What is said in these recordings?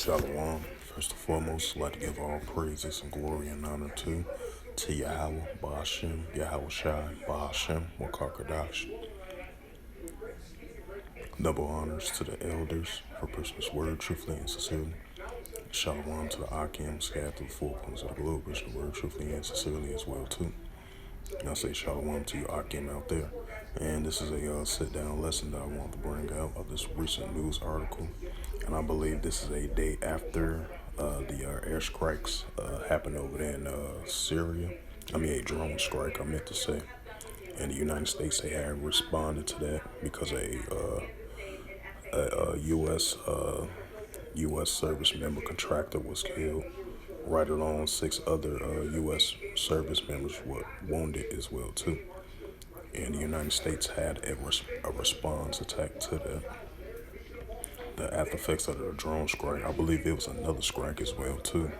Shalom. First and foremost, I'd like to give all praises and glory and honor to Yahweh, Ba'ashem, Yahweh Shai, Ba'ashem, Wakakadash. Double honors to the elders for pushing this word truthfully and sincerely. Shalom to the Akim scattered through the four corners of the globe, pushing the word truthfully and sincerely as well too. And I say shalom to you Akim out there. And this is a sit-down lesson that I want to bring out of this recent news article. And I believe this is a day after the airstrikes happened over there in Syria. A drone strike, I meant to say. And the United States, they had responded to that because a U.S. service member contractor was killed. Right along 6 other U.S. service members were wounded as well too. And the United States had a response attack to that. The after effects of the drone strike, I believe it was another strike as well too.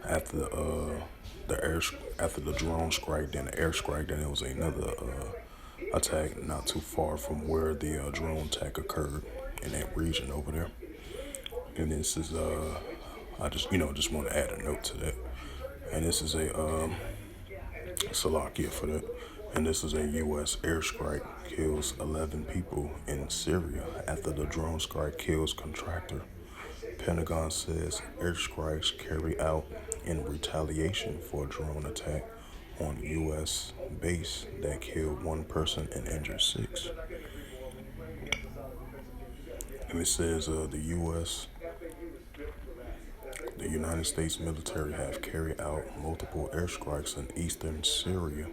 After after the drone strike, then the air strike, then there was another attack not too far from where the drone attack occurred in that region over there. And this is I just want to add a note to that. And this is a Salakia for that. And this is a U.S. airstrike kills 11 people in Syria after the drone strike kills contractor. Pentagon says airstrikes carry out in retaliation for a drone attack on U.S. base that killed 1 person and injured 6. And it says the United States military have carried out multiple airstrikes in eastern Syria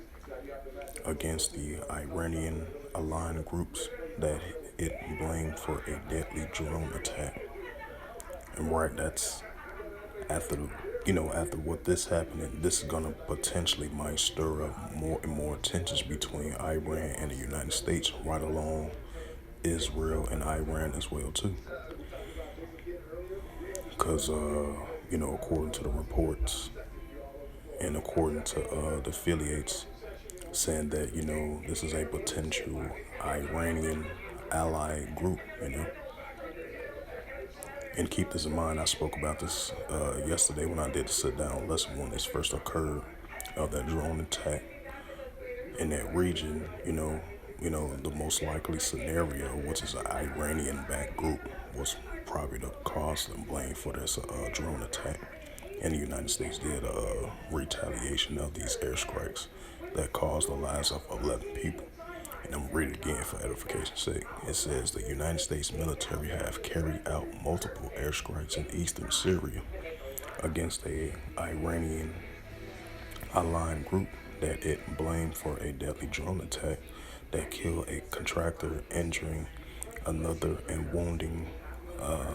against the Iranian-aligned groups that it blamed for a deadly drone attack. And that's after after what this happened, this is gonna potentially might stir up more and more tensions between Iran and the United States, right along Israel and Iran as well too. Because according to the reports and according to the affiliates, saying that this is a potential Iranian ally group, And keep this in mind, I spoke about this yesterday when I did the sit-down lesson when this first occurred of that drone attack in that region. The most likely scenario, which is an Iranian-backed group, was probably the cause and blame for this drone attack. And the United States did a retaliation of these airstrikes that caused the lives of 11 people. And I'm going to read it again for edification's sake. It says the United States military have carried out multiple airstrikes in eastern Syria against a Iranian-aligned group that it blamed for a deadly drone attack that killed a contractor, injuring another and wounding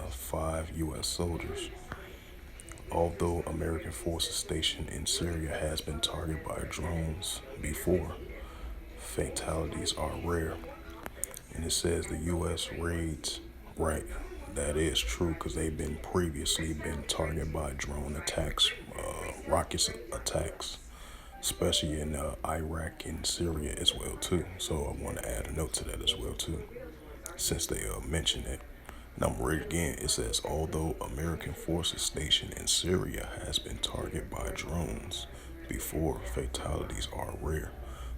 5 U.S. soldiers. Although American forces stationed in Syria has been targeted by drones before, fatalities are rare. And it says the U.S. raids, right, that is true because they've been previously been targeted by drone attacks, rocket attacks, especially in Iraq and Syria as well too. So I want to add a note to that as well too, since they mentioned it. And I'm read again. It says, although American forces stationed in Syria has been targeted by drones before, fatalities are rare.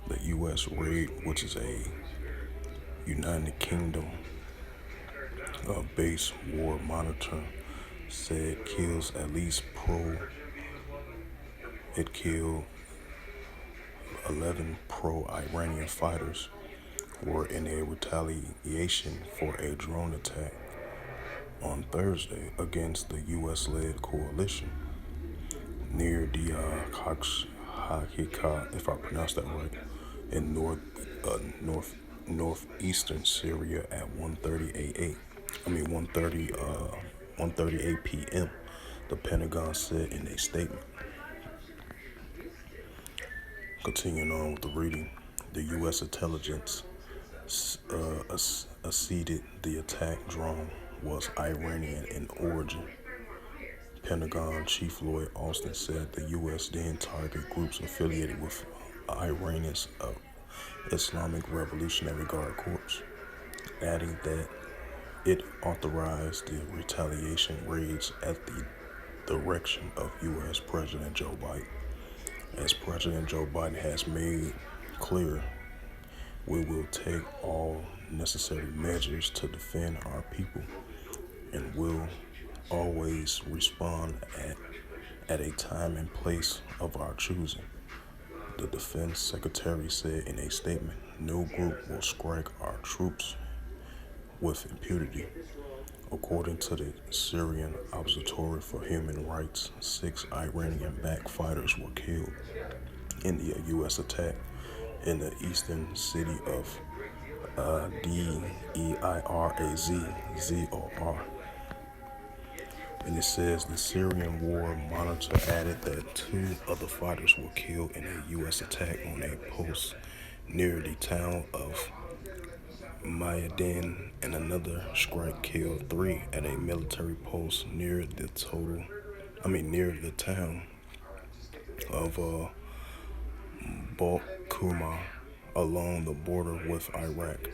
The U.S. raid, which is a United Kingdom base war monitor, said kills at least it killed 11 pro-Iranian fighters were in a retaliation for a drone attack on Thursday against the U.S.-led coalition near the Hakika, if I pronounced that right, in northeastern Syria at 1:38 p.m. The Pentagon said in a statement. Continuing on with the reading, the U.S. intelligence acceded the attack drone was Iranian in origin. Pentagon Chief Lloyd Austin said the U.S. then targeted groups affiliated with Iran's Islamic Revolutionary Guard Corps, adding that It authorized the retaliation raids at the direction of U.S. President Joe Biden. As President Joe Biden has made clear, we will take all necessary measures to defend our people and will always respond at a time and place of our choosing. The Defense Secretary said in a statement, no group will strike our troops with impunity. According to the Syrian Observatory for Human Rights, 6 Iranian-backed fighters were killed in the U.S. attack in the eastern city of Deiraz, And it says the Syrian War Monitor added that 2 other fighters were killed in a U.S. attack on a post near the town of Mayadin, and another strike killed 3 at a military post near the town of Balkuma along the border with Iraq.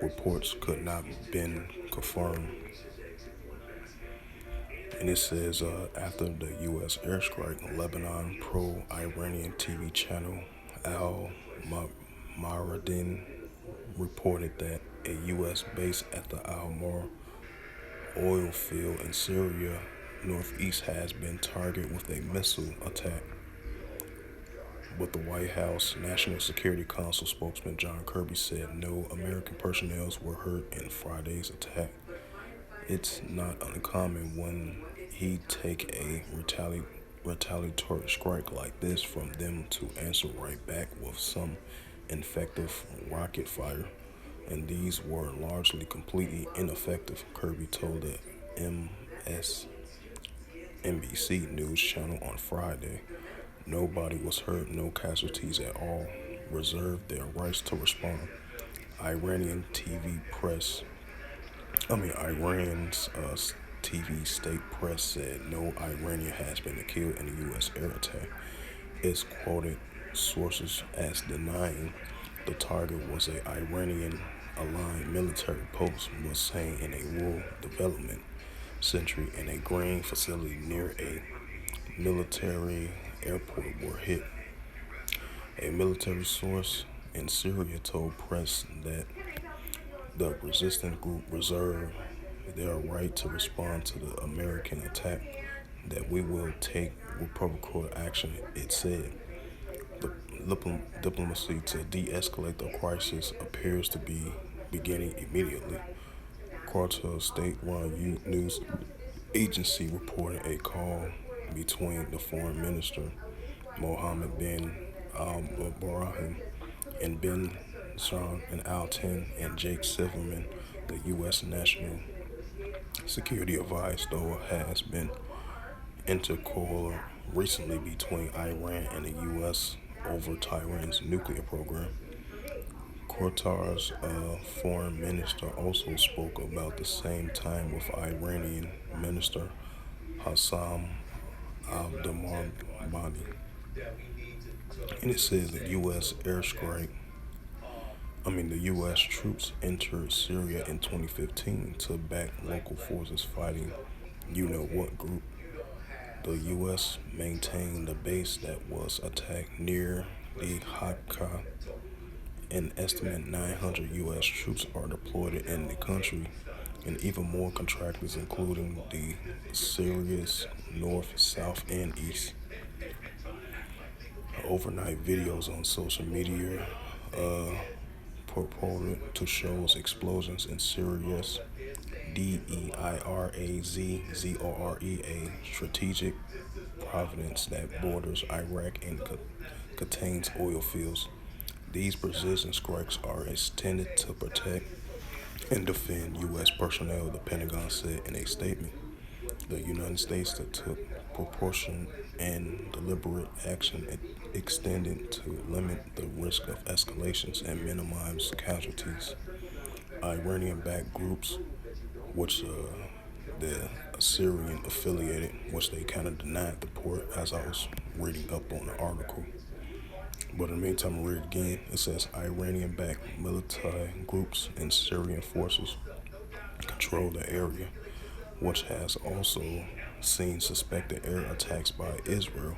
Reports could not been confirmed. And it says after the U.S. airstrike, Lebanon pro-Iranian TV channel Al Maradin reported that a U.S. base at the Al Mar oil field in Syria northeast has been targeted with a missile attack. But the White House National Security Council spokesman John Kirby said no American personnel were hurt in Friday's attack. It's not uncommon when he take a retaliatory strike like this from them to answer right back with some effective rocket fire, and these were largely completely ineffective, Kirby told the MSNBC News channel on Friday. Nobody was hurt, no casualties at all. Reserved their rights to respond. Iranian TV press Iran's TV state press said no Iranian has been killed in the U.S. air attack. It's quoted sources as denying the target was an Iranian-aligned military post, was saying in a rural development center in a grain facility near a military airport were hit. A military source in Syria told press that the resistance group reserved their right to respond to the American attack, that we will take reciprocal action, it said. The diplomacy to de-escalate the crisis appears to be beginning immediately. Qatar's state-run news agency reported a call between the foreign minister Mohammed bin al-Ibrahim and bin Salman and Al-Tin and Jake Silverman, the U.S. National Security Advisor, though has been intercourse recently between Iran and the U.S. over Tehran's nuclear program. Qatar's foreign minister also spoke about the same time with Iranian Minister Hassan Abdulmahdi. And it says the U.S. troops entered Syria in 2015 to back local forces fighting you-know-what group. The U.S. maintained the base that was attacked near the Hakka. An estimated 900 U.S. troops are deployed in the country, and even more contractors, including the Syria's north, south, and east. Overnight videos on social media purported to show explosions in Syria's Deirazore, a strategic province that borders Iraq and contains oil fields. These precision strikes are intended to protect and defend U.S. personnel, the Pentagon said in a statement. The United States that took proportionate and deliberate action extended to limit the risk of escalations and minimize casualties. Iranian-backed groups, which the Syrian affiliated, which they kind of denied the port as I was reading up on the article. But in the meantime, I'll read it again. It says Iranian-backed military groups and Syrian forces control control the area, which has also seen suspected air attacks by Israel.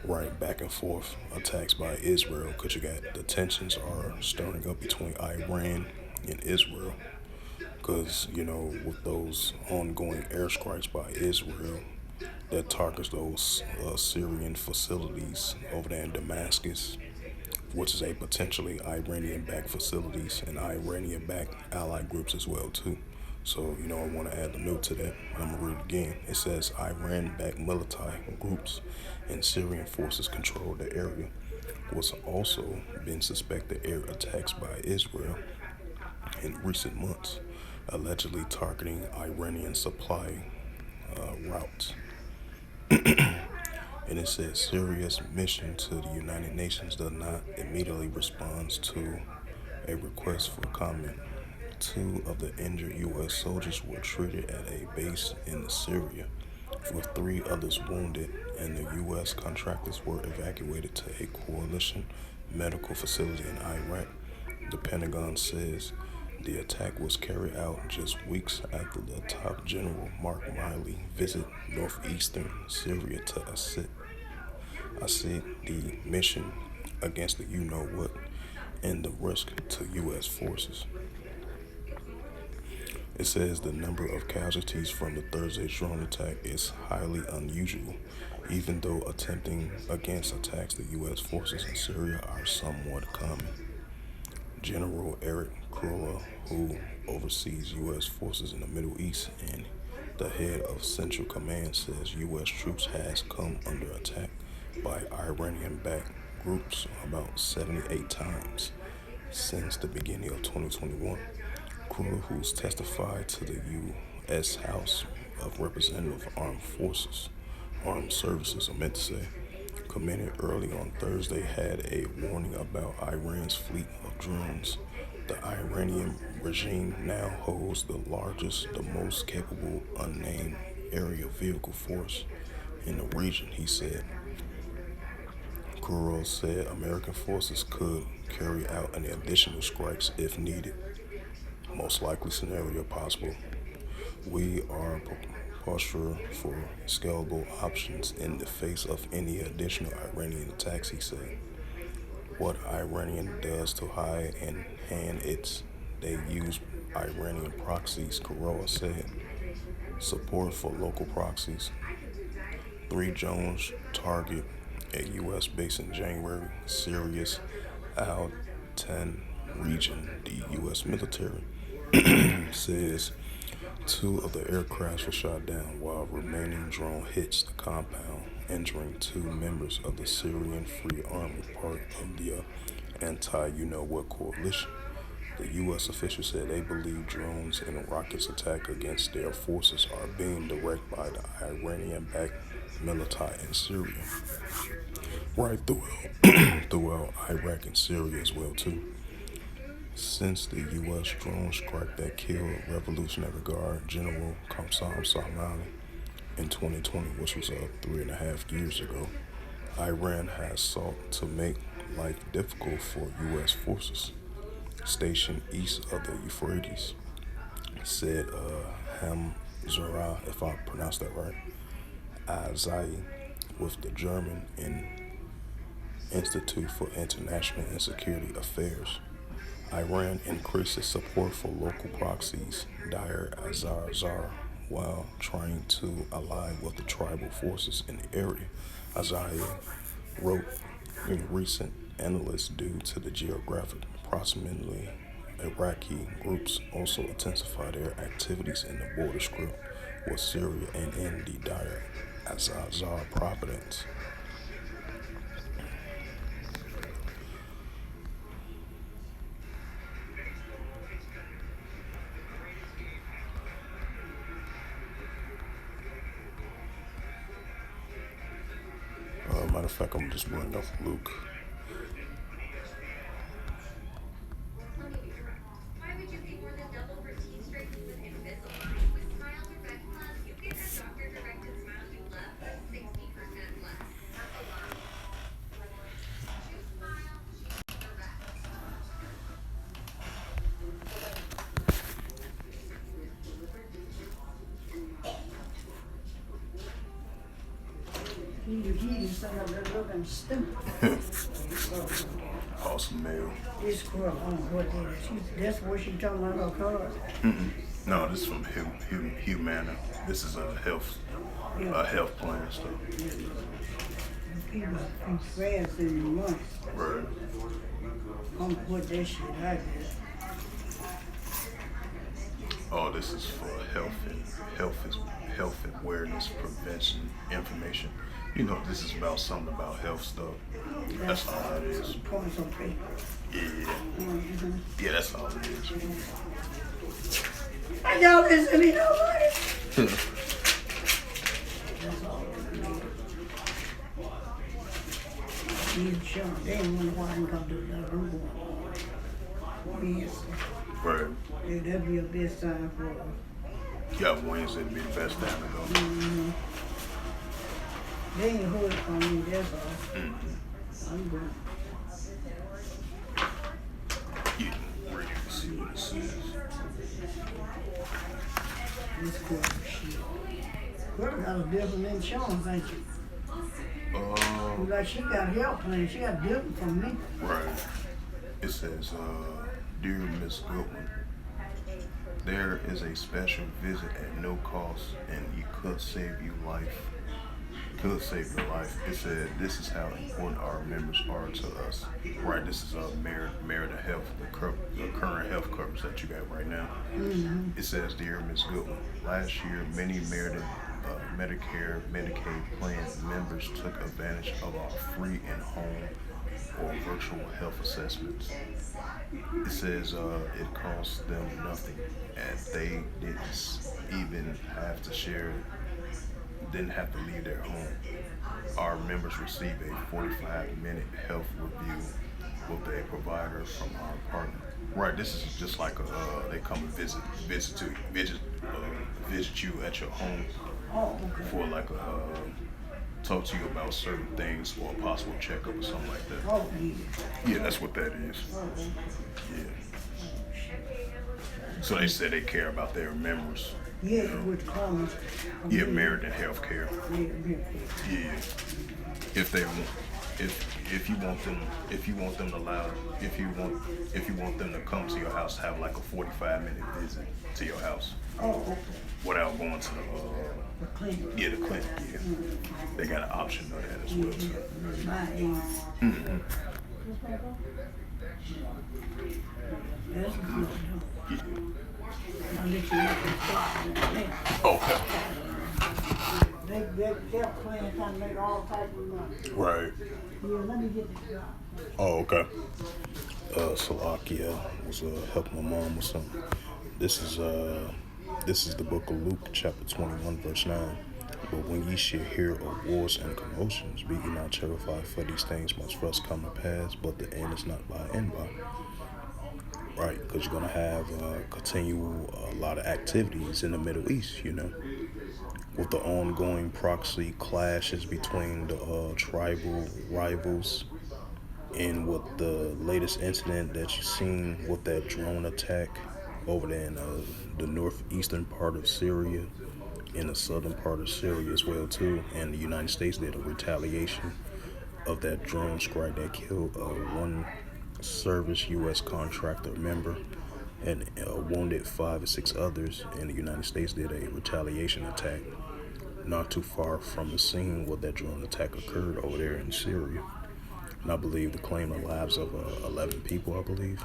Right, back and forth attacks by Israel, because you got the tensions are stirring up between Iran and Israel. Because, with those ongoing airstrikes by Israel that targets those Syrian facilities over there in Damascus, which is a potentially Iranian-backed facilities and Iranian-backed allied groups as well too. So, I want to add a note to that. I'm going to read it again. It says Iran-backed military groups and Syrian forces control the area. What's also been suspected air attacks by Israel in recent months, allegedly targeting Iranian supply routes. And it says Syria's mission to the United Nations does not immediately respond to a request for comment. Two of the injured U.S. soldiers were treated at a base in Syria, with three others wounded, and the U.S. contractors were evacuated to a coalition medical facility in Iraq. The Pentagon says the attack was carried out just weeks after the top general Mark Miley visited northeastern Syria to assist the mission against the you-know-what and the risk to U.S. forces. It says the number of casualties from the Thursday drone attack is highly unusual, even though attempting against attacks the U.S. forces in Syria are somewhat common. General Eric Kurla, who oversees U.S. forces in the Middle East and the head of Central Command, says U.S. troops has come under attack by Iranian-backed groups about 78 times since the beginning of 2021. Kurla, who's testified to the U.S. House of Representatives Armed Services, I meant to say, commented early on Thursday, had a warning about Iran's fleet of drones. The Iranian regime now holds the largest, the most capable unnamed aerial vehicle force in the region, he said. Kurla said American forces could carry out an additional strikes if needed. Most likely scenario possible. We are posture for scalable options in the face of any additional Iranian attacks, he said. What Iranian does to hide and hand they use Iranian proxies, Kurla said. Support for local proxies. 3 drones target a U.S. base in January, Syria's Al-Tan region. The U.S. military says 2 of the aircrafts were shot down while remaining drone hits the compound, injuring 2 members of the Syrian Free Army, part of the anti-you-know-what coalition. The U.S. officials said they believe drones and rockets attack against their forces are being directed by the Iranian-backed military in Syria, right throughout Iraq and Syria as well too. Since the U.S. drone strike that killed Revolutionary Guard General Qasem Soleimani in 2020, which was 3.5 years ago, Iran has sought to make life difficult for U.S. forces stationed east of the Euphrates, said Hamzara, if I pronounced that right, Azai, with the German Institute for International and Security Affairs. Iran increases support for local proxies, Dire Azar, while trying to ally with the tribal forces in the area. Azai wrote in recent analysts due to the geographic proximity, Iraqi groups also intensify their activities in the border strip with Syria and in the Dire Azar province. Matter of fact, I'm just bringing up Luke. he just sitting up there looking stupid. Awesome mail. This girl, I don't know what that is. That's what she talking about her card. No, this is from Humana. This is a health plan stuff. People be fast in the money. Right. I'm gonna put that shit out there. Oh, this is for health awareness, prevention, information. You know, this is about something about health stuff. That's all that is. Points on paper. Yeah. Yeah, that's all it is. And y'all listen to me, nobody. That's all it is. These Sean, they ain't wonder why I ain't gonna do that. I'm going. Yes. Right. Yeah, that'd be a best time for us. Yeah, Wednesday would be the best time to go. Mm-hmm. They ain't hood for me, that's all. I'm good. Yeah, ready to see what it says. This girl, shit. Girl got a different insurance, ain't you? Like she got health plan, she got different from me. Right. It says, dear Miss Goodwin, there is a special visit at no cost and it could save your life. It said this is how important our members are to us. Right, this is Merida Health, the current health coverage that you got right now. Mm-hmm. It says, dear Miss Goodwin, last year many Merida Medicare, Medicaid plan members took advantage of our free and home or virtual health assessments. It says it cost them nothing, and they didn't have to leave their home. Our members receive a 45-minute health review with a provider from our partner. Right, this is just like they come and visit you at your home for like talk to you about certain things or a possible checkup or something like that. Oh, yeah. Yeah, that's what that is. Yeah. So they said they care about their members. Yeah, which comes. Yeah, Meriden Healthcare. Yeah. If they want, if you want them to come to your house, have like a 45-minute visit to your house. Oh, okay. Without going to The clinic. the clinic. Yeah. Mm-hmm. They got an option of that as well too. My age. Mm-hmm. That's good. Yeah. I'll let you know. Okay. They're playing trying to make all types of money. Right. Yeah, let me get this job. Oh, okay. Salakia was helping my mom with something. This is the book of Luke, chapter 21, verse 9. But when ye shall hear of wars and commotions, be ye not terrified, for these things must first come to pass, but the end is not by and by. Right, because you're going to have a lot of activities in the Middle East, you know, with the ongoing proxy clashes between the tribal rivals, and with the latest incident that you've seen with that drone attack over there in the northeastern part of Syria, in the southern part of Syria as well too, and the United States did a retaliation of that drone strike that killed one service U.S. contractor member and wounded 5 or 6 others, and the United States did a retaliation attack not too far from the scene where that drone attack occurred over there in Syria. And I believe they claimed the lives of 11 people, I believe.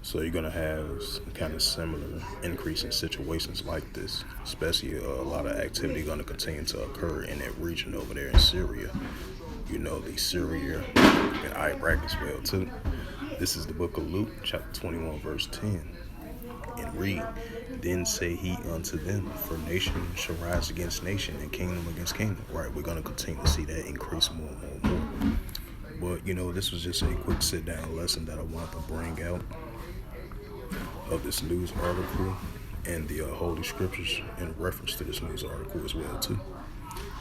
So you're going to have some kind of similar increase in situations like this, especially a lot of activity going to continue to occur in that region over there in Syria. You know, the Syria and Iraq as well too. This is the book of Luke, chapter 21, verse 10. And read, then say he unto them, for nation shall rise against nation and kingdom against kingdom. Right, we're going to continue to see that increase more and more. But, you know, this was just a quick sit-down lesson that I wanted to bring out of this news article and the Holy Scriptures in reference to this news article as well, too.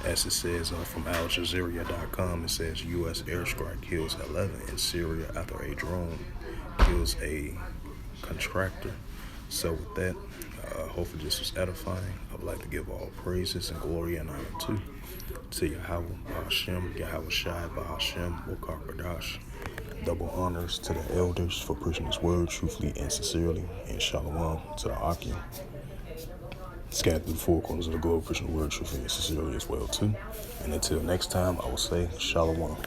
As it says from AlJazeera.com, it says U.S. airstrike kills 11 in Syria after a drone kills a contractor. So with that, Hopefully this was edifying. I would like to give all praises and glory and honor to Yahweh, Bahashem, Yahweh Shai, Bahashem, Wokar Badash. Double honors to the elders for preaching this word truthfully and sincerely, and shalom to the Akim. Scattered through the four corners of the globe, preaching the word truthfully and sincerely as well too. And until next time, I will say shalom.